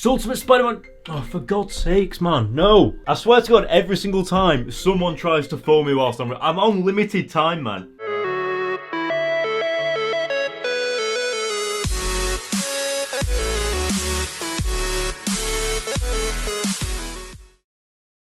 So Ultimate Spider-Man... Oh, for God's sakes, man. No. I swear to God, every single time someone tries to phone me whilst I'm on limited time, man.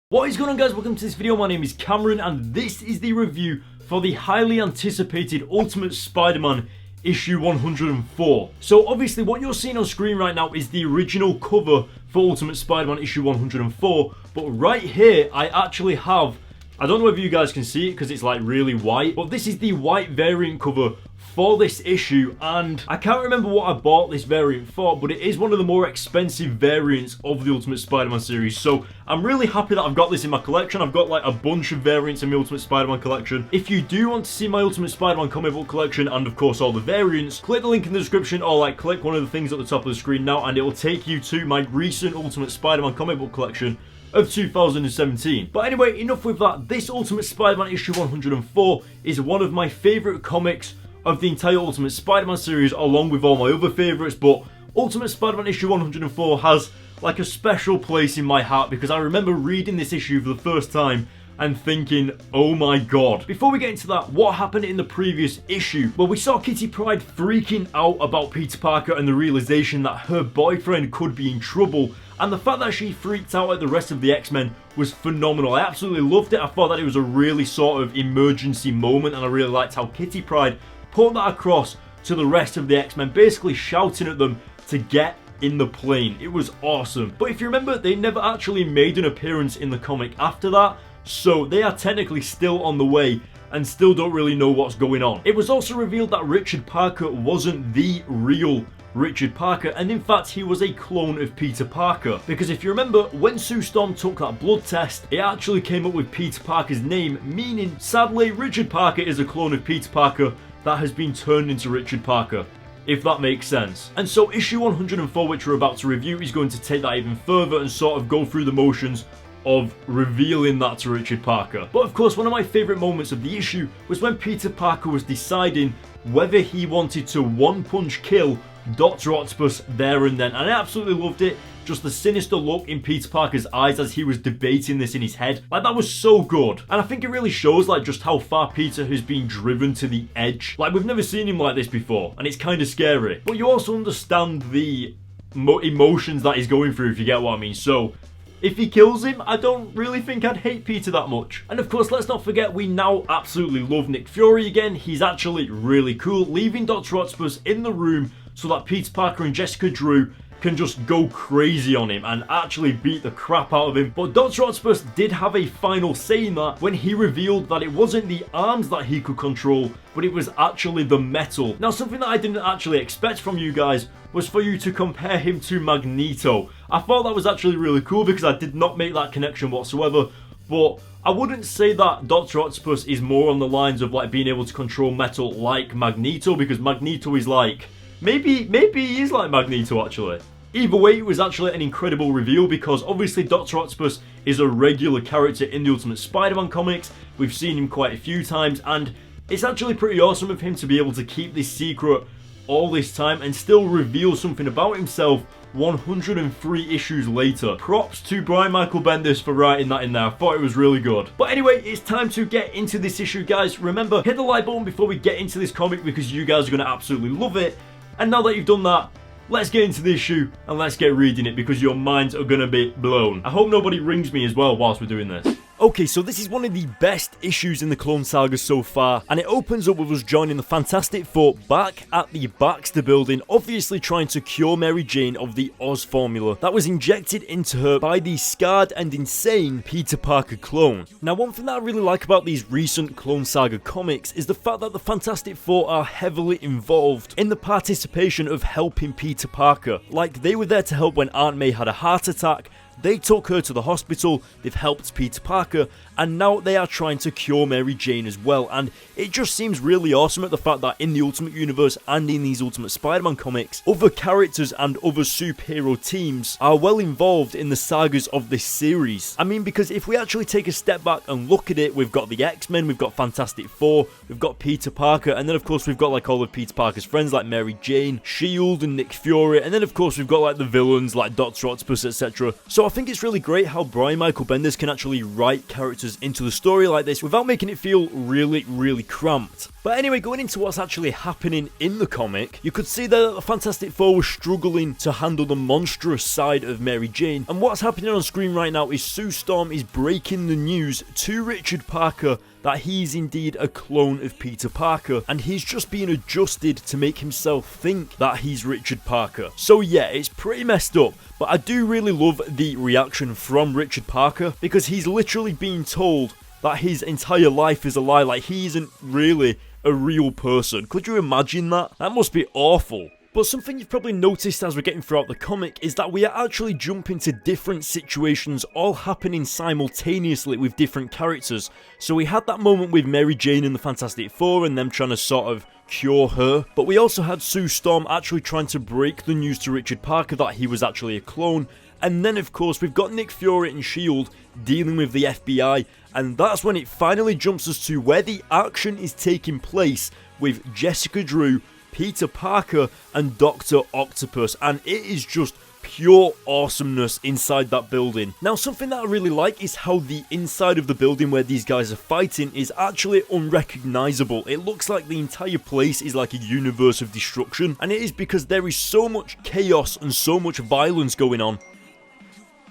What is going on, guys? Welcome to this video. My name is Cameron and this is the review for the highly anticipated Ultimate Spider-Man issue 104. So obviously what you're seeing on screen right now is the original cover for Ultimate Spider-Man issue 104, but right here I actually have, I don't know if you guys can see it because it's like really white, but this is the white variant cover for this issue, and I can't remember what I bought this variant for, but it is one of the more expensive variants of the Ultimate Spider-Man series, so I'm really happy that I've got this in my collection. I've got like a bunch of variants in my Ultimate Spider-Man collection. If you do want to see my Ultimate Spider-Man comic book collection and of course all the variants, click the link in the description or like click one of the things at the top of the screen now and it will take you to my recent Ultimate Spider-Man comic book collection of 2017. But anyway, enough with that. This Ultimate Spider-Man issue 104 is one of my favourite comics of the entire Ultimate Spider-Man series, along with all my other favourites, but Ultimate Spider-Man issue 104 has like a special place in my heart because I remember reading this issue for the first time and thinking, oh my god. Before we get into that, what happened in the previous issue? Well, we saw Kitty Pryde freaking out about Peter Parker and the realization that her boyfriend could be in trouble, and the fact that she freaked out at the rest of the X-Men was phenomenal. I absolutely loved it. I thought that it was a really sort of emergency moment, and I really liked how Kitty Pryde put that across to the rest of the X-Men, basically shouting at them to get in the plane. It was awesome. But if you remember, they never actually made an appearance in the comic after that, so they are technically still on the way and still don't really know what's going on. It was also revealed that Richard Parker wasn't the real Richard Parker, and in fact he was a clone of Peter Parker, because if you remember, when Sue Storm took that blood test, it actually came up with Peter Parker's name, meaning sadly Richard Parker is a clone of Peter Parker that has been turned into Richard Parker, if that makes sense. And so issue 104, which we're about to review, is going to take that even further and sort of go through the motions of revealing that to Richard Parker. But of course, one of my favourite moments of the issue was when Peter Parker was deciding whether he wanted to one-punch kill Dr. Octopus there and then, and I absolutely loved it. Just the sinister look in Peter Parker's eyes as he was debating this in his head. Like, that was so good. And I think it really shows like just how far Peter has been driven to the edge. Like, we've never seen him like this before, and it's kind of scary. But you also understand the emotions that he's going through, if you get what I mean. So if he kills him, I don't really think I'd hate Peter that much. And of course, let's not forget, we now absolutely love Nick Fury again. He's actually really cool, leaving Dr. Octopus in the room so that Peter Parker and Jessica Drew can just go crazy on him and actually beat the crap out of him. But Dr. Octopus did have a final say in that when he revealed that it wasn't the arms that he could control, but it was actually the metal. Now, something that I didn't actually expect from you guys was for you to compare him to Magneto. I thought that was actually really cool because I did not make that connection whatsoever, but I wouldn't say that Dr. Octopus is more on the lines of like being able to control metal like Magneto, because Magneto is like, maybe he is like Magneto actually. Either way, it was actually an incredible reveal because obviously Dr. Octopus is a regular character in the Ultimate Spider-Man comics. We've seen him quite a few times, and it's actually pretty awesome of him to be able to keep this secret all this time and still reveal something about himself 103 issues later. Props to Brian Michael Bendis for writing that in there. I thought it was really good. But anyway, it's time to get into this issue, guys. Remember, hit the like button before we get into this comic because you guys are going to absolutely love it. And now that you've done that, let's get into the issue and let's get reading it because your minds are gonna be blown. I hope nobody rings me as well whilst we're doing this. Okay, so this is one of the best issues in the Clone Saga so far, and it opens up with us joining the Fantastic Four back at the Baxter building, obviously trying to cure Mary Jane of the Oz formula that was injected into her by the scarred and insane Peter Parker clone. Now, one thing that I really like about these recent Clone Saga comics is the fact that the Fantastic Four are heavily involved in the participation of helping Peter Parker. Like, they were there to help when Aunt May had a heart attack, They took her to the hospital, they've helped Peter Parker, and now they are trying to cure Mary Jane as well. And it just seems really awesome at the fact that in the Ultimate Universe and in these Ultimate Spider-Man comics, other characters and other superhero teams are well involved in the sagas of this series. I mean, because if we actually take a step back and look at it, we've got the X-Men, we've got Fantastic Four, we've got Peter Parker, and then of course we've got like all of Peter Parker's friends like Mary Jane, S.H.I.E.L.D. and Nick Fury, and then of course we've got like the villains like Dr. Octopus, etc. So I think it's really great how Brian Michael Bendis can actually write characters into the story like this without making it feel really cramped. But anyway, going into what's actually happening in the comic, you could see that the Fantastic Four was struggling to handle the monstrous side of Mary Jane, and what's happening on screen right now is Sue Storm is breaking the news to Richard Parker that he's indeed a clone of Peter Parker, and he's just being adjusted to make himself think that he's Richard Parker. So yeah, it's pretty messed up, but I do really love the reaction from Richard Parker, because he's literally being told that his entire life is a lie, like he isn't really a real person. Could you imagine that? That must be awful. But something you've probably noticed as we're getting throughout the comic is that we are actually jumping to different situations all happening simultaneously with different characters. So we had that moment with Mary Jane and the Fantastic Four and them trying to sort of cure her, but we also had Sue Storm actually trying to break the news to Richard Parker that he was actually a clone. And then of course we've got Nick Fury and S.H.I.E.L.D. dealing with the FBI, and that's when it finally jumps us to where the action is taking place with Jessica Drew, Peter Parker and Dr. Octopus, and it is just pure awesomeness inside that building. Now, something that I really like is how the inside of the building where these guys are fighting is actually unrecognizable. It looks like the entire place is like a universe of destruction, and it is because there is so much chaos and so much violence going on.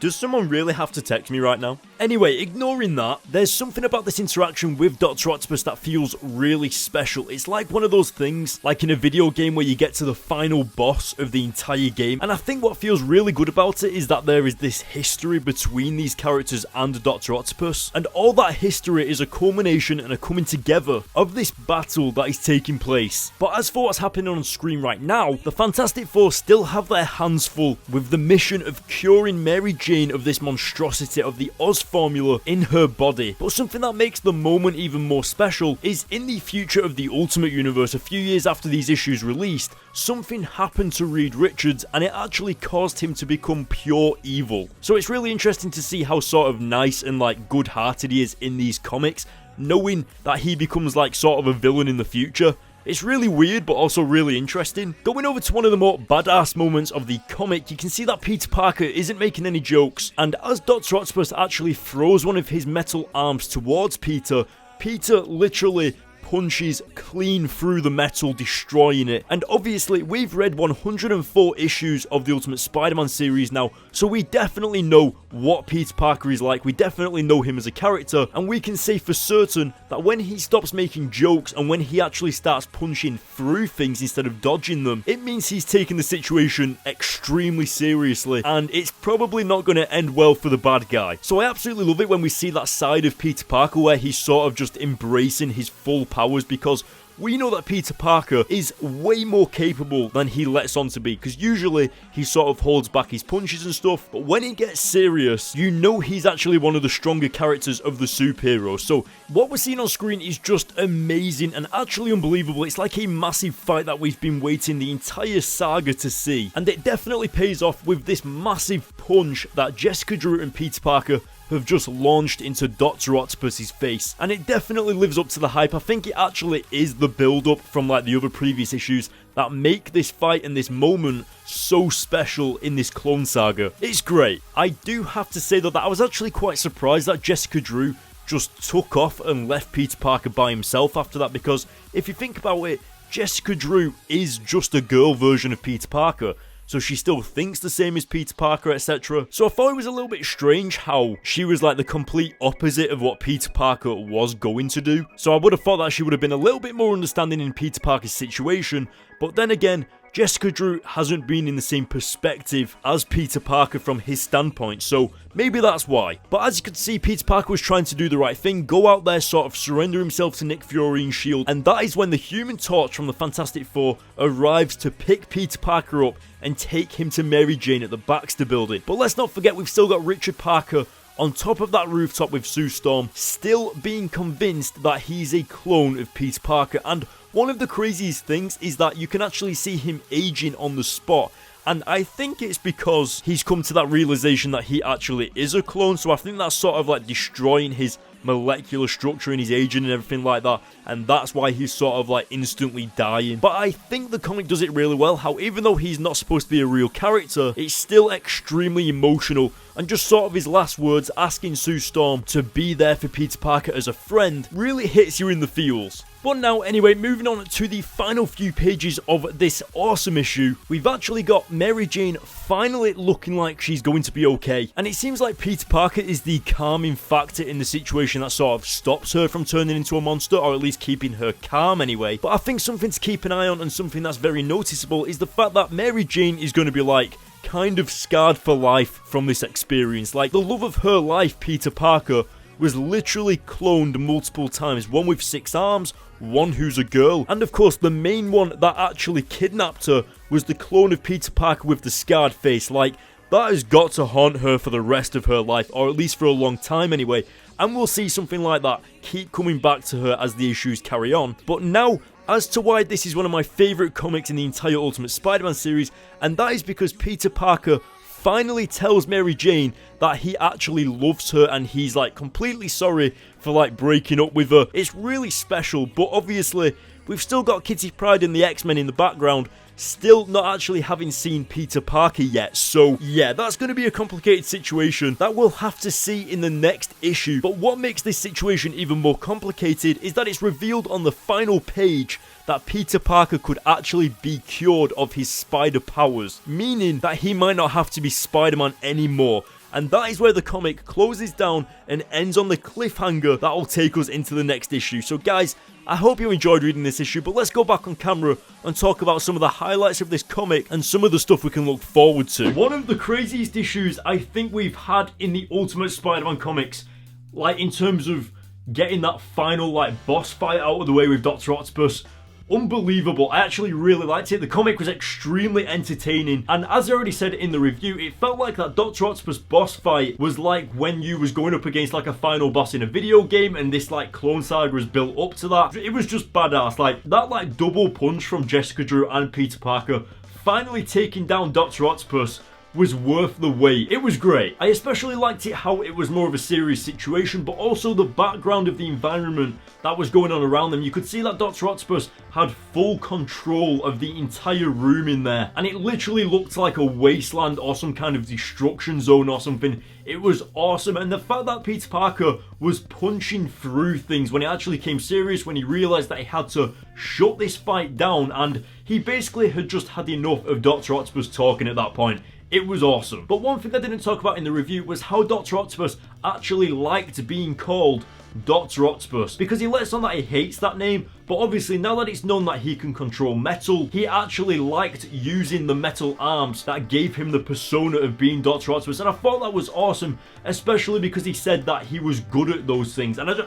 Does someone really have to text me right now? Anyway, ignoring that, there's something about this interaction with Dr. Octopus that feels really special. It's like one of those things, like in a video game where you get to the final boss of the entire game. And I think what feels really good about it is that there is this history between these characters and Dr. Octopus. And all that history is a culmination and a coming together of this battle that is taking place. But as for what's happening on screen right now, the Fantastic Four still have their hands full with the mission of curing Mary Jane of this monstrosity of the Oz formula in her body. But something that makes the moment even more special is in the future of the Ultimate Universe, a few years after these issues released, something happened to Reed Richards and it actually caused him to become pure evil. So it's really interesting to see how sort of nice and like good-hearted he is in these comics, knowing that he becomes like sort of a villain in the future. It's really weird, but also really interesting. Going over to one of the more badass moments of the comic, you can see that Peter Parker isn't making any jokes, and as Dr. Octopus actually throws one of his metal arms towards Peter, Peter literally punches clean through the metal, destroying it. And obviously, we've read 104 issues of the Ultimate Spider-Man series now, so we definitely know what Peter Parker is like, we definitely know him as a character, and we can say for certain that when he stops making jokes and when he actually starts punching through things instead of dodging them, it means he's taking the situation extremely seriously, and it's probably not going to end well for the bad guy. So I absolutely love it when we see that side of Peter Parker where he's sort of just embracing his full powers, because we know that Peter Parker is way more capable than he lets on to be, because usually he sort of holds back his punches and stuff, but when he gets serious, you know he's actually one of the stronger characters of the superheroes. So what we're seeing on screen is just amazing and actually unbelievable. It's like a massive fight that we've been waiting the entire saga to see, and it definitely pays off with this massive punch that Jessica Drew and Peter Parker have just launched into Dr. Octopus's face, and it definitely lives up to the hype. I think it actually is the build-up from like the other previous issues that make this fight and this moment so special in this Clone Saga. It's great. I do have to say though that I was actually quite surprised that Jessica Drew just took off and left Peter Parker by himself after that, because if you think about it, Jessica Drew is just a girl version of Peter Parker. So she still thinks the same as Peter Parker, etc. So I thought it was a little bit strange how she was like the complete opposite of what Peter Parker was going to do. So I would have thought that she would have been a little bit more understanding in Peter Parker's situation. But then again, Jessica Drew hasn't been in the same perspective as Peter Parker from his standpoint, so maybe that's why. But as you can see, Peter Parker was trying to do the right thing, go out there, sort of surrender himself to Nick Fury and S.H.I.E.L.D, and that is when the Human Torch from the Fantastic Four arrives to pick Peter Parker up and take him to Mary Jane at the Baxter Building. But let's not forget, we've still got Richard Parker on top of that rooftop with Sue Storm, still being convinced that he's a clone of Peter Parker. And one of the craziest things is that you can actually see him aging on the spot. And I think it's because he's come to that realization that he actually is a clone. So I think that's sort of like destroying his molecular structure and his aging and everything like that. And that's why he's sort of like instantly dying. But I think the comic does it really well. How even though he's not supposed to be a real character, it's still extremely emotional. And just sort of his last words, asking Sue Storm to be there for Peter Parker as a friend, really hits you in the feels. But now, anyway, moving on to the final few pages of this awesome issue, we've actually got Mary Jane finally looking like she's going to be okay. And it seems like Peter Parker is the calming factor in the situation that sort of stops her from turning into a monster, or at least keeping her calm anyway. But I think something to keep an eye on and something that's very noticeable is the fact that Mary Jane is going to be like, kind of scarred for life from this experience. Like, the love of her life, Peter Parker, was literally cloned multiple times. One with 6 arms, one who's a girl. And of course, the main one that actually kidnapped her was the clone of Peter Parker with the scarred face. Like, that has got to haunt her for the rest of her life, or at least for a long time anyway. And we'll see something like that keep coming back to her as the issues carry on. But now, as to why this is one of my favourite comics in the entire Ultimate Spider-Man series, and that is because Peter Parker finally tells Mary Jane that he actually loves her and he's like completely sorry for like breaking up with her. It's really special, but obviously we've still got Kitty Pryde and the X-Men in the background, still not actually having seen Peter Parker yet. So yeah, that's going to be a complicated situation that we'll have to see in the next issue. But what makes this situation even more complicated is that it's revealed on the final page that Peter Parker could actually be cured of his spider powers, meaning that he might not have to be Spider-Man anymore. And that is where the comic closes down and ends on the cliffhanger that will take us into the next issue. So guys, I hope you enjoyed reading this issue, but let's go back on camera and talk about some of the highlights of this comic and some of the stuff we can look forward to. One of the craziest issues I think we've had in the Ultimate Spider-Man comics, like in terms of getting that final like boss fight out of the way with Dr. Octopus. Unbelievable. I actually really liked it. The comic was extremely entertaining, and as I already said in the review, it felt like that Dr. Octopus boss fight was like when you was going up against like a final boss in a video game, and this like Clone Saga was built up to that. It was just badass. Like that like double punch from Jessica Drew and Peter Parker finally taking down Dr. Octopus was worth the wait. It was great. I especially liked it how it was more of a serious situation, but also the background of the environment that was going on around them. You could see that Dr. Octopus had full control of the entire room in there, and it literally looked like a wasteland or some kind of destruction zone or something. It was awesome, and the fact that Peter Parker was punching through things when it actually came serious, when he realised that he had to shut this fight down, and he basically had just had enough of Dr. Octopus talking at that point. It was awesome. But one thing I didn't talk about in the review was how Dr. Octopus actually liked being called Dr. Octopus, because he lets on that he hates that name, but obviously now that it's known that he can control metal, he actually liked using the metal arms that gave him the persona of being Dr. Octopus, and I thought that was awesome, especially because he said that he was good at those things, and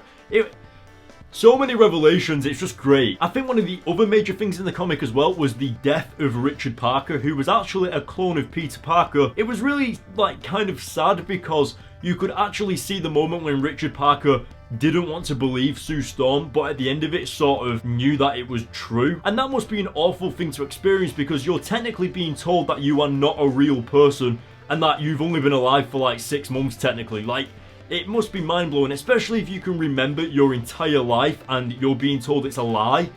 so many revelations, it's just great. I think one of the other major things in the comic as well was the death of Richard Parker, who was actually a clone of Peter Parker. It was really like kind of sad because you could actually see the moment when Richard Parker didn't want to believe Sue Storm, but at the end of it sort of knew that it was true. And that must be an awful thing to experience, because you're technically being told that you are not a real person and that you've only been alive for like 6 months technically. Like, it must be mind-blowing, especially if you can remember your entire life and you're being told it's a lie.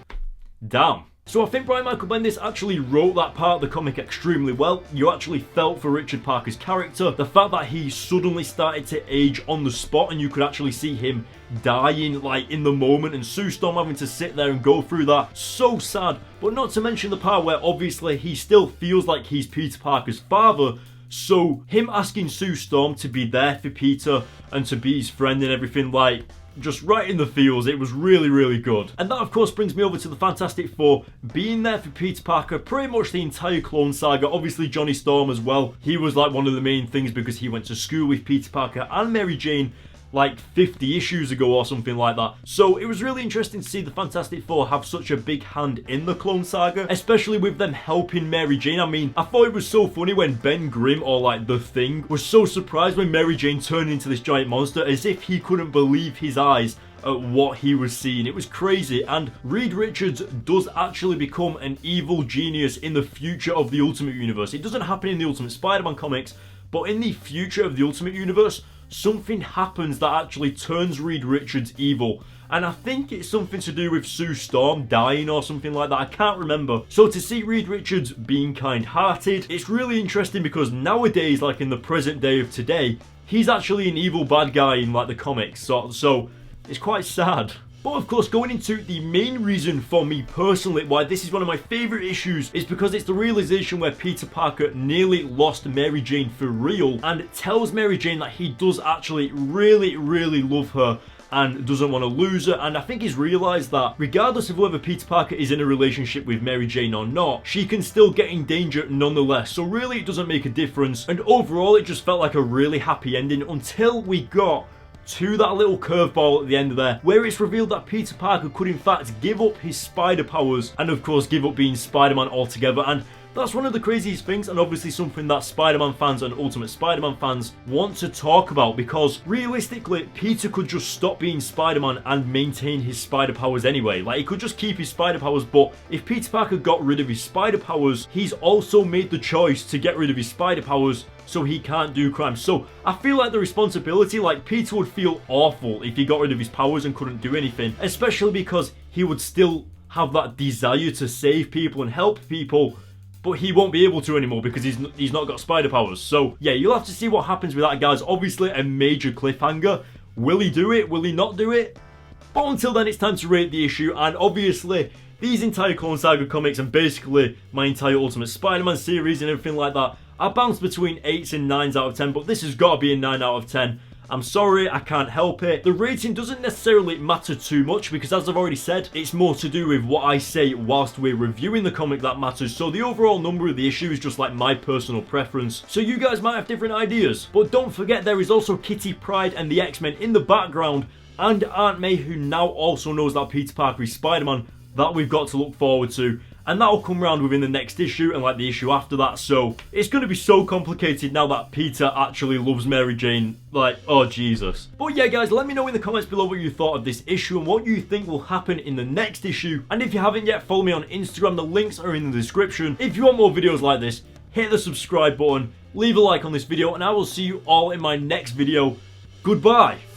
Damn. So I think Brian Michael Bendis actually wrote that part of the comic extremely well. You actually felt for Richard Parker's character. The fact that he suddenly started to age on the spot and you could actually see him dying like in the moment, and Sue Storm having to sit there and go through that. So sad. But not to mention the part where obviously he still feels like he's Peter Parker's father. So him asking Sue Storm to be there for Peter and to be his friend and everything, like, just right in the feels. It was really, really good. And that, of course, brings me over to the Fantastic Four being there for Peter Parker pretty much the entire Clone Saga. Obviously, Johnny Storm as well. He was like one of the main things because he went to school with Peter Parker and Mary Jane like 50 issues ago or something like that. So it was really interesting to see the Fantastic Four have such a big hand in the Clone Saga, especially with them helping Mary Jane. I mean, I thought it was so funny when Ben Grimm, or like The Thing, was so surprised when Mary Jane turned into this giant monster, as if he couldn't believe his eyes at what he was seeing. It was crazy. And Reed Richards does actually become an evil genius in the future of the Ultimate Universe. It doesn't happen in the Ultimate Spider-Man comics, but in the future of the Ultimate Universe, something happens that actually turns Reed Richards evil. And I think it's something to do with Sue Storm dying or something like that. I can't remember. So to see Reed Richards being kind-hearted, it's really interesting because nowadays, like in the present day of today, he's actually an evil bad guy in like the comics. So it's quite sad. But of course, going into the main reason for me personally why this is one of my favourite issues is because it's the realization where Peter Parker nearly lost Mary Jane for real, and it tells Mary Jane that he does actually really, really love her and doesn't want to lose her. And I think he's realised that regardless of whether Peter Parker is in a relationship with Mary Jane or not, she can still get in danger nonetheless. So really it doesn't make a difference. And overall it just felt like a really happy ending until we got to that little curveball at the end of there, where it's revealed that Peter Parker could in fact give up his spider powers and of course give up being Spider-Man altogether. And that's one of the craziest things, and obviously something that Spider-Man fans and Ultimate Spider-Man fans want to talk about, because realistically Peter could just stop being Spider-Man and maintain his spider powers anyway. Like, he could just keep his spider powers, but if Peter Parker got rid of his spider powers, he's also made the choice to get rid of his spider powers so he can't do crime. So I feel like the responsibility, like Peter would feel awful if he got rid of his powers and couldn't do anything, especially because he would still have that desire to save people and help people, but he won't be able to anymore because he's not got spider powers. So yeah, you'll have to see what happens with that, guys. Obviously a major cliffhanger. Will he do it? Will he not do it? But until then, it's time to rate the issue. And obviously these entire Clone Saga comics and basically my entire Ultimate Spider-Man series and everything like that, I bounce between 8s and 9s out of 10, but this has got to be a 9 out of 10. I'm sorry, I can't help it. The rating doesn't necessarily matter too much because, as I've already said, it's more to do with what I say whilst we're reviewing the comic that matters. So the overall number of the issue is just like my personal preference. So you guys might have different ideas. But don't forget, there is also Kitty Pryde and the X-Men in the background, and Aunt May, who now also knows that Peter Parker is Spider-Man, that we've got to look forward to. And that'll come around within the next issue and like the issue after that. So it's going to be so complicated now that Peter actually loves Mary Jane. Like, oh Jesus. But yeah, guys, let me know in the comments below what you thought of this issue and what you think will happen in the next issue. And if you haven't yet, follow me on Instagram. The links are in the description. If you want more videos like this, hit the subscribe button, leave a like on this video, and I will see you all in my next video. Goodbye.